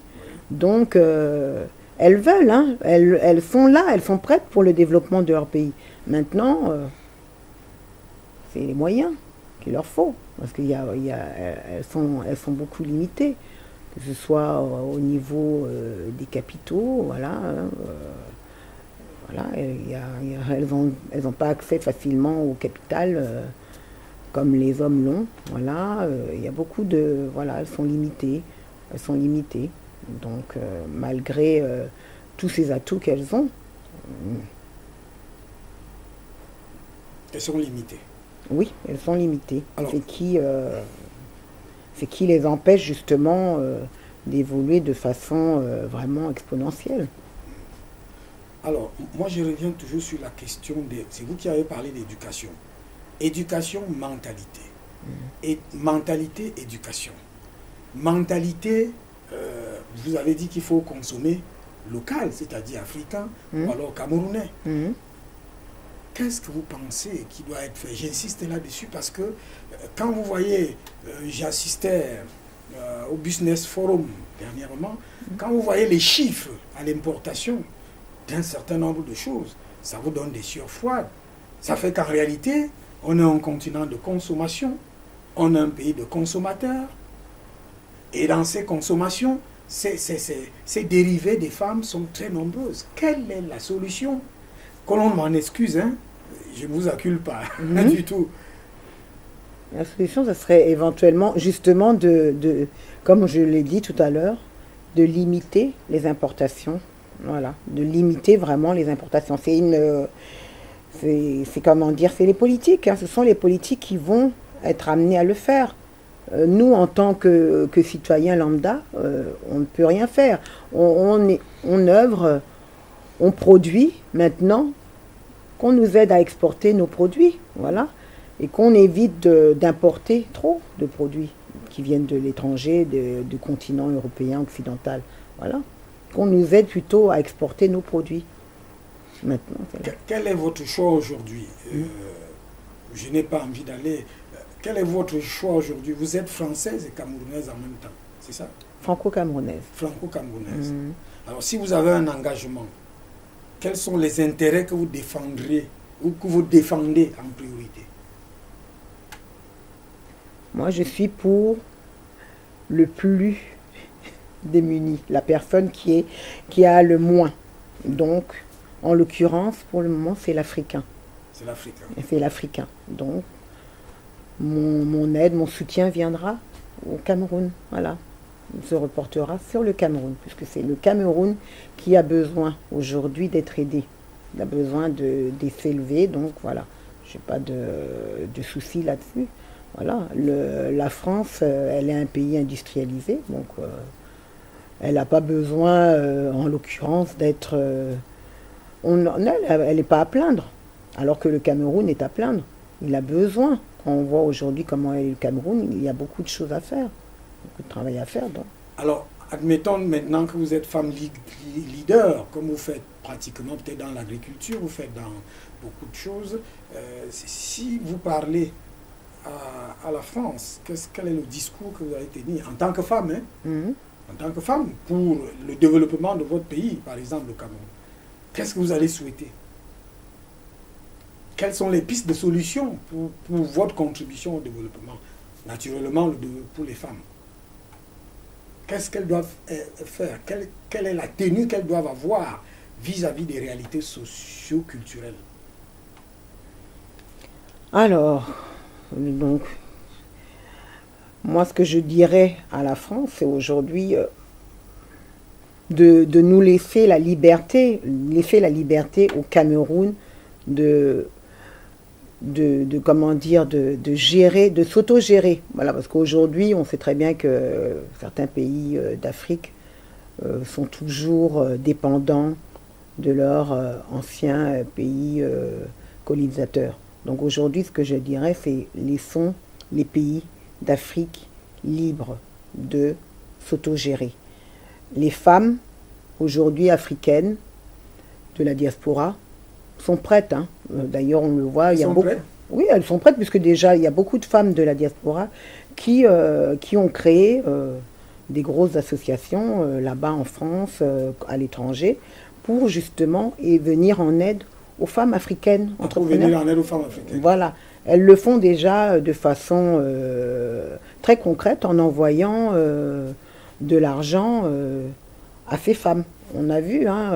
Donc, elles veulent, hein, elles sont là, elles sont prêtes pour le développement de leur pays. Maintenant, c'est les moyens qu'il leur faut, parce elles sont beaucoup limitées. Que ce soit au niveau des capitaux, voilà, elles n'ont pas accès facilement au capital comme les hommes l'ont, voilà, il y a beaucoup de, voilà, elles sont limitées, donc malgré tous ces atouts qu'elles ont. Elles sont limitées. Oui, elles sont limitées. Alors, c'est qui les empêche justement d'évoluer de façon vraiment exponentielle. Alors, moi je reviens toujours sur la question c'est vous qui avez parlé d'éducation. Éducation, mentalité. Et mentalité, éducation. Mentalité, vous avez dit qu'il faut consommer local, c'est-à-dire africain, ou alors camerounais. qu'est-ce que vous pensez qui doit être fait? J'insiste là-dessus parce que quand vous voyez, j'assistais au Business Forum dernièrement, quand vous voyez les chiffres à l'importation d'un certain nombre de choses, ça vous donne des sueurs froides. Ça fait qu'en réalité, on est un continent de consommation, on est un pays de consommateurs, et dans ces consommations, ces dérivés des femmes sont très nombreuses. Quelle est la solution? Que l'on m'en excuse, hein? Je ne vous accule pas, du tout. La solution, ça serait éventuellement, justement, comme je l'ai dit tout à l'heure, de limiter les importations. Voilà, de limiter vraiment les importations. C'est comment dire, c'est les politiques. Hein. Ce sont les politiques qui vont être amenés à le faire. Nous, en tant que citoyens lambda, on ne peut rien faire. On œuvre, on produit maintenant, qu'on nous aide à exporter nos produits, voilà, et qu'on évite d'importer trop de produits qui viennent de l'étranger, du continent européen, occidental, voilà, qu'on nous aide plutôt à exporter nos produits. Maintenant, quel est votre choix aujourd'hui? Je n'ai pas envie d'aller. Quel est votre choix aujourd'hui? Vous êtes française et camerounaise en même temps, c'est ça? Franco-camerounaise. Franco-camerounaise. Alors, si vous avez un engagement, quels sont les intérêts que vous défendrez ou que vous défendez en priorité? Moi, je suis pour le plus démuni, la personne qui a le moins. Donc, en l'occurrence, pour le moment, c'est l'Africain. C'est l'Africain. C'est l'Africain. Donc, mon aide, mon soutien viendra au Cameroun. Voilà. Il se reportera sur le Cameroun, puisque c'est le Cameroun qui a besoin aujourd'hui d'être aidé. Il a besoin de s'élever, donc voilà. Je n'ai pas de soucis là-dessus. Voilà. La France, elle est un pays industrialisé, donc elle n'a pas besoin, en l'occurrence, d'être... elle n'est pas à plaindre, alors que le Cameroun est à plaindre. Il a besoin. Quand on voit aujourd'hui comment est le Cameroun, il y a beaucoup de choses à faire, beaucoup de travail à faire. Donc. Alors, admettons maintenant que vous êtes femme leader, comme vous faites pratiquement peut-être dans l'agriculture, vous faites dans beaucoup de choses. Si vous parlez à la France, quel est le discours que vous allez tenir en tant que femme, hein? En tant que femme, pour le développement de votre pays, par exemple le Cameroun? Qu'est-ce que vous allez souhaiter? Quelles sont les pistes de solutions pour votre contribution au développement? Naturellement, pour les femmes. Qu'est-ce qu'elles doivent faire? Quelle est la tenue qu'elles doivent avoir vis-à-vis des réalités socio-culturelles? Alors, donc, moi, ce que je dirais à la France, c'est aujourd'hui de nous laisser la liberté au Cameroun de comment dire, de gérer, de s'auto-gérer. Voilà, parce qu'aujourd'hui, on sait très bien que certains pays d'Afrique sont toujours dépendants de leurs anciens pays colonisateurs. Donc aujourd'hui, ce que je dirais, c'est laissons les pays d'Afrique libres de s'auto-gérer. Les femmes, aujourd'hui africaines, de la diaspora, sont prêtes. Hein. D'ailleurs, on le voit. Oui, elles sont prêtes, puisque déjà, il y a beaucoup de femmes de la diaspora qui ont créé des grosses associations là-bas en France, à l'étranger, pour justement venir en aide aux femmes africaines. Pour venir en aide aux femmes africaines. Voilà. Elles le font déjà de façon très concrète en envoyant de l'argent à ces femmes. On a vu, hein,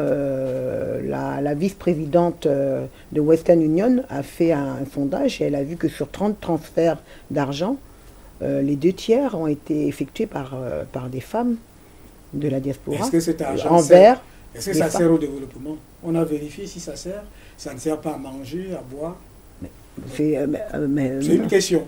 la vice-présidente de Western Union a fait un sondage et elle a vu que sur 30 transferts d'argent, les 2 tiers ont été effectués par des femmes de la diaspora. Est-ce que cet argent est-ce que ça sert au développement? On a vérifié si ça sert. Ça ne sert pas à manger, à boire. C'est une question.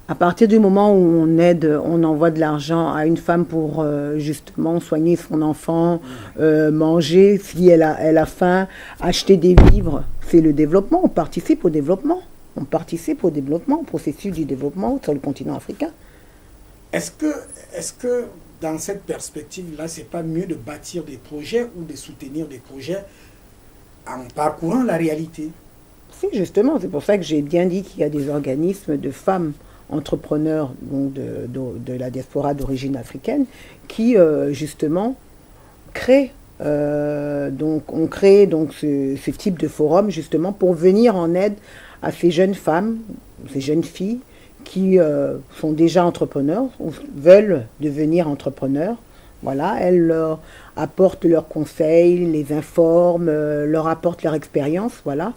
À partir du moment où on envoie de l'argent à une femme pour justement soigner son enfant, manger, si elle a faim, acheter des vivres, c'est le développement. On participe au développement. On participe au développement, au processus du développement sur le continent africain. Est-ce que dans cette perspective-là, c'est pas mieux de bâtir des projets ou de soutenir des projets en parcourant la réalité? Si, justement, c'est pour ça que j'ai bien dit qu'il y a des organismes de femmes entrepreneurs donc de la diaspora d'origine africaine qui, justement, créent. Donc, on crée donc ce type de forum, justement, pour venir en aide à ces jeunes femmes, ces jeunes filles qui sont déjà entrepreneurs, ou veulent devenir entrepreneurs. Voilà, elles leur apportent leurs conseils, les informent, leur apportent leur expérience, voilà.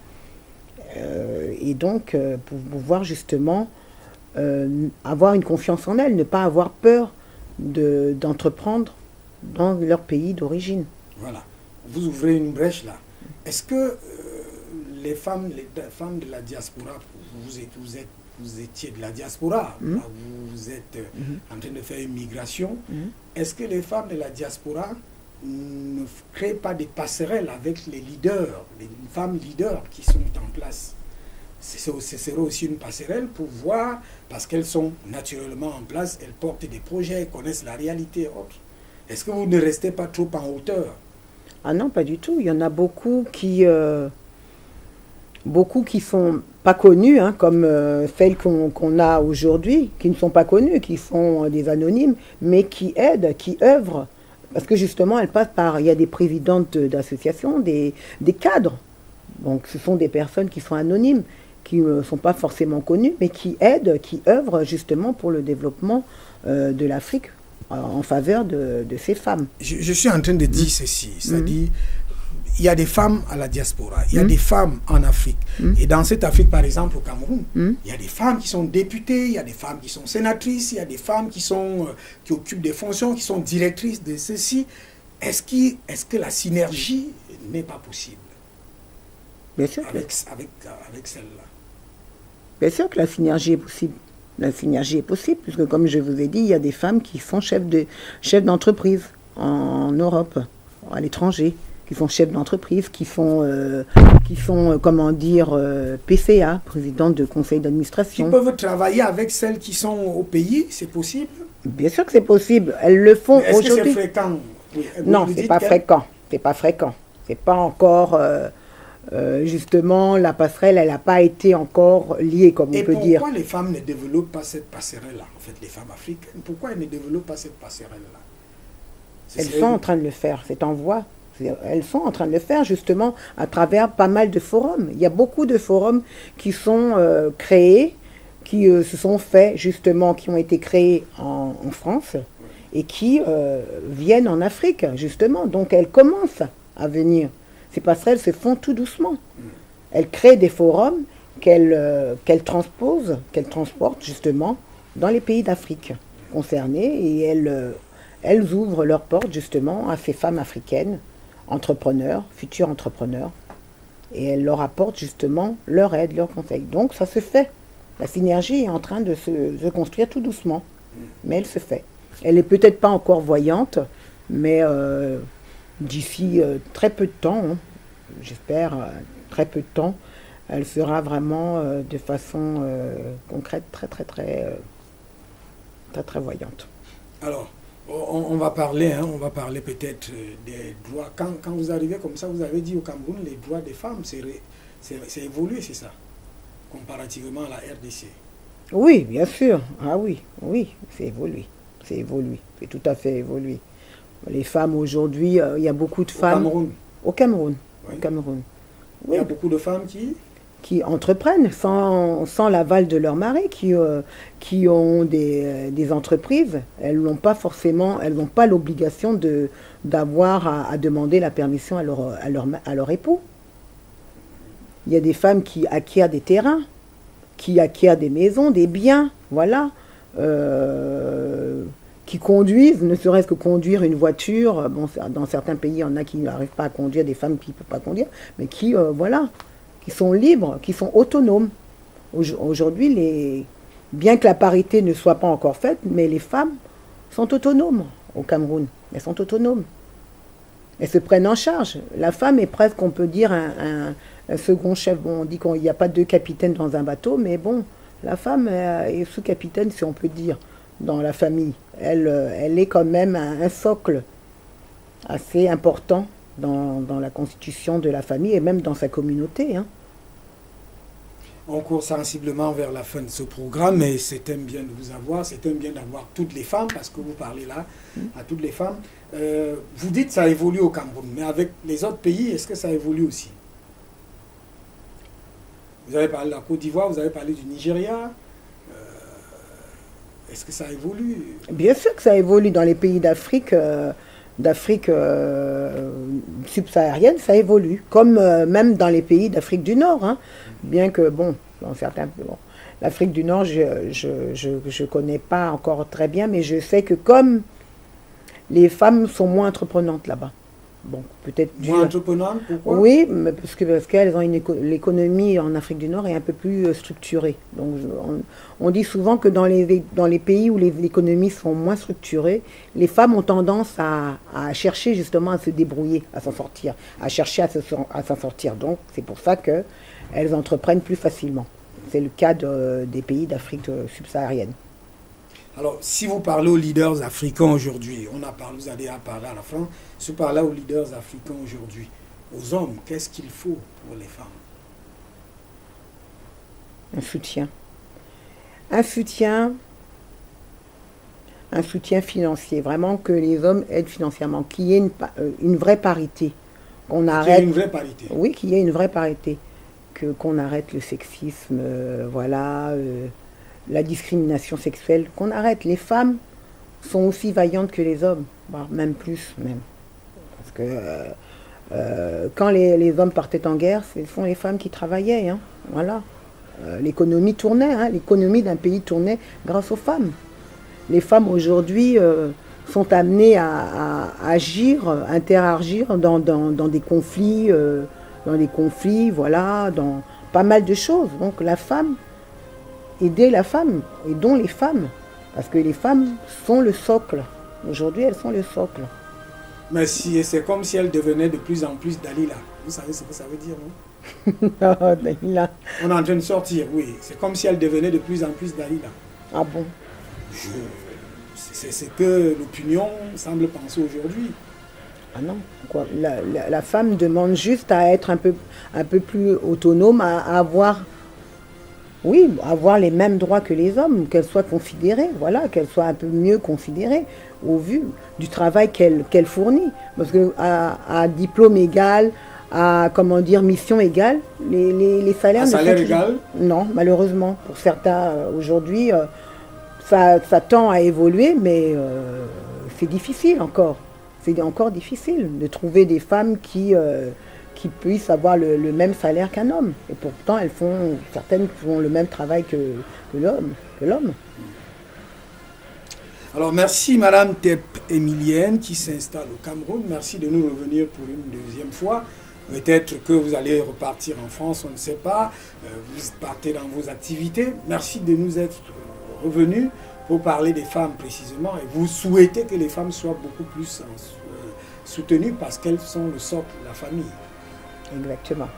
Et donc, pour pouvoir justement avoir une confiance en elles, ne pas avoir peur d'entreprendre dans leur pays d'origine. Voilà. Vous ouvrez une brèche là. Est-ce que les femmes de la diaspora, vous étiez de la diaspora, là, vous êtes en train de faire une migration, est-ce que les femmes de la diaspora ne créent pas des passerelles avec les leaders, les femmes leaders qui sont en place? Ce serait aussi une passerelle pour voir, parce qu'elles sont naturellement en place, elles portent des projets, elles connaissent la réalité et autres. Est-ce que vous ne restez pas trop en hauteur? Ah non, pas du tout. Il y en a beaucoup qui sont pas connues, hein, comme celles qu'on a aujourd'hui, qui ne sont pas connues, qui sont des anonymes, mais qui aident, qui œuvrent. Parce que justement, elles passent par... Il y a des présidentes d'associations, des cadres. Donc ce sont des personnes qui sont anonymes, qui ne sont pas forcément connues, mais qui aident, qui œuvrent justement pour le développement de l'Afrique en faveur de ces femmes. Je suis en train de dire ceci, c'est-à-dire il y a des femmes à la diaspora, il y a des femmes en Afrique. Et dans cette Afrique, par exemple, au Cameroun, il y a des femmes qui sont députées, il y a des femmes qui sont sénatrices, il y a des femmes qui occupent des fonctions, qui sont directrices de ceci. Est-ce que la synergie n'est pas possible? Bien sûr avec celle-là? Bien sûr que la synergie est possible. La synergie est possible, puisque comme je vous ai dit, il y a des femmes qui sont chefs d'entreprise en Europe, à l'étranger, qui sont chefs d'entreprise, qui sont comment dire, PCA, présidente de conseil d'administration. Qui peuvent travailler avec celles qui sont au pays, c'est possible? Bien sûr que c'est possible. Elles le font aujourd'hui. Est-ce que c'est fréquent? Non, c'est pas fréquent. C'est pas fréquent. C'est pas encore... justement, la passerelle, elle n'a pas été encore liée, comme on peut dire. Et pourquoi les femmes ne développent pas cette passerelle-là? En fait, les femmes africaines, pourquoi elles ne développent pas cette passerelle-là? Elles sont en train de le faire, c'est en voie. Elles sont en train de le faire, justement, à travers pas mal de forums. Il y a beaucoup de forums qui sont créés, qui se sont faits, justement, qui ont été créés en France et qui viennent en Afrique, justement. Donc, elles commencent à venir. Ces passerelles se font tout doucement. Elles créent des forums qu'elles transposent, qu'elles transportent justement dans les pays d'Afrique concernés et elles ouvrent leurs portes justement à ces femmes africaines, entrepreneurs, futurs entrepreneurs, et elles leur apportent justement leur aide, leurs conseils. Donc ça se fait. La synergie est en train de se construire tout doucement, mais elle se fait. Elle n'est peut-être pas encore voyante, mais... d'ici très peu de temps, hein, j'espère très peu de temps, elle sera vraiment de façon concrète très voyante. Alors, on va parler peut-être des droits. Quand vous arrivez comme ça, vous avez dit au Cameroun, les droits des femmes, c'est évolué, c'est ça, comparativement à la RDC. Oui, bien sûr. Ah oui, c'est évolué. C'est tout à fait évolué. Les femmes aujourd'hui, il y a beaucoup de femmes... Au Cameroun. Oui. Au Cameroun. Oui. Il y a beaucoup de femmes qui entreprennent sans l'aval de leur mari, qui ont des entreprises. Elles n'ont pas forcément, elles n'ont pas l'obligation d'avoir à demander la permission à leur époux. Il y a des femmes qui acquièrent des terrains, qui acquièrent des maisons, des biens, voilà. Qui conduisent, ne serait-ce que conduire une voiture. Bon, dans certains pays, il y en a qui n'arrivent pas à conduire, des femmes qui ne peuvent pas conduire, mais qui sont libres, qui sont autonomes. Aujourd'hui, bien que la parité ne soit pas encore faite, mais les femmes sont autonomes au Cameroun. Elles sont autonomes. Elles se prennent en charge. La femme est presque, on peut dire, un second chef. Bon, on dit qu'il n'y a pas deux capitaines dans un bateau, mais bon, la femme est sous-capitaine, si on peut dire, dans la famille. Elle est quand même un socle assez important dans la constitution de la famille et même dans sa communauté. Hein. On court sensiblement vers la fin de ce programme, mais c'est un bien de vous avoir, c'est un bien d'avoir toutes les femmes, parce que vous parlez là à toutes les femmes. Vous dites que ça évolue au Cameroun, mais avec les autres pays, est-ce que ça évolue aussi? Vous avez parlé de la Côte d'Ivoire, vous avez parlé du Nigeria. Est-ce que ça évolue? Bien sûr que ça évolue dans les pays d'Afrique. Subsaharienne, ça évolue, comme même dans les pays d'Afrique du Nord, hein. Bien que, bon, dans certains... Bon, l'Afrique du Nord, je connais pas encore très bien, mais je sais que comme les femmes sont moins entreprenantes là-bas, bon, peut-être... Moins entreprenantes, pourquoi? Oui, mais parce qu'elles ont l'économie en Afrique du Nord est un peu plus structurée. Donc, on dit souvent que dans les pays où les économies sont moins structurées, les femmes ont tendance à chercher justement à se débrouiller, à s'en sortir, à chercher à s'en sortir. Donc, c'est pour ça qu'elles entreprennent plus facilement. C'est le cas des pays d'Afrique subsaharienne. Alors, si vous parlez aux leaders africains aujourd'hui, vous allez en parler à la fin, si vous parlez aux leaders africains aujourd'hui, aux hommes, qu'est-ce qu'il faut pour les femmes? Un soutien. Un soutien financier, vraiment que les hommes aident financièrement, qu'il y ait une vraie parité. Qu'on arrête, qu'il y ait une vraie parité. Oui, qu'il y ait une vraie parité. Qu'on arrête le sexisme, la discrimination sexuelle, qu'on arrête. Les femmes sont aussi vaillantes que les hommes, voire même plus même. Parce que quand les hommes partaient en guerre, ce sont les femmes qui travaillaient, hein. Voilà. L'économie tournait, hein. L'économie d'un pays tournait grâce aux femmes. Les femmes aujourd'hui sont amenées à agir, interagir dans des conflits, voilà, dans pas mal de choses. Donc la femme, aider la femme, aidons les femmes, parce que les femmes sont le socle. Aujourd'hui, elles sont le socle. Mais c'est comme si elles devenaient de plus en plus Dalila. Vous savez ce que ça veut dire, non? Oh, Dalila. On est en train de sortir, oui. C'est comme si elles devenaient de plus en plus Dalila. Ah bon? C'est ce que l'opinion semble penser aujourd'hui. Ah non, quoi. La femme demande juste à être un peu plus autonome, à avoir les mêmes droits que les hommes, qu'elle soit considérée, voilà, qu'elle soit un peu mieux considérée au vu du travail qu'elle fournit. Parce qu'à diplôme égal, à mission égale, les salaires... Salaire égal? Non, malheureusement. Pour certains, aujourd'hui, ça tend à évoluer, mais c'est difficile encore. C'est encore difficile de trouver des femmes qui puissent avoir le même salaire qu'un homme. Et pourtant, certaines font le même travail que l'homme. Alors, merci Madame Tep Emilienne qui s'installe au Cameroun. Merci de nous revenir pour une deuxième fois. Peut-être que vous allez repartir en France, on ne sait pas. Vous partez dans vos activités. Merci de nous être revenus pour parler des femmes précisément. Et vous souhaitez que les femmes soient beaucoup plus soutenues parce qu'elles sont le socle de la famille. Exactement.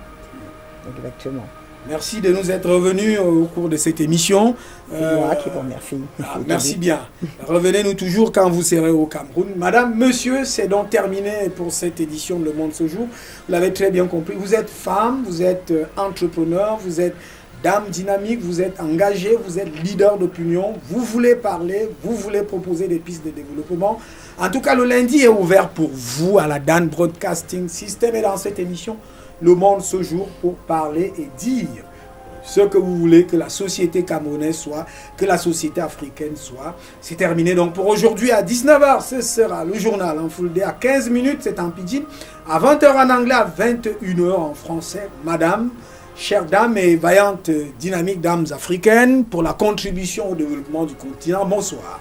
Merci de nous être revenus au cours de cette émission. C'est moi qui vous remercie. Merci bien. Revenez-nous toujours quand vous serez au Cameroun. Madame, monsieur, c'est donc terminé pour cette édition de Le Monde ce jour. Vous l'avez très bien compris. Vous êtes femme, vous êtes entrepreneur, vous êtes dame dynamique, vous êtes engagée, vous êtes leader d'opinion. Vous voulez parler, vous voulez proposer des pistes de développement. En tout cas, le lundi est ouvert pour vous à la Dan Broadcasting System. Et dans cette émission, Le Monde ce jour pour parler et dire ce que vous voulez que la société camerounaise soit, que la société africaine soit. C'est terminé donc pour aujourd'hui à 19h. Ce sera le journal en full day à 15 minutes, c'est en pidgin. À 20h en anglais, à 21h en français. Madame, chères dames et vaillantes dynamiques dames africaines, pour la contribution au développement du continent, bonsoir.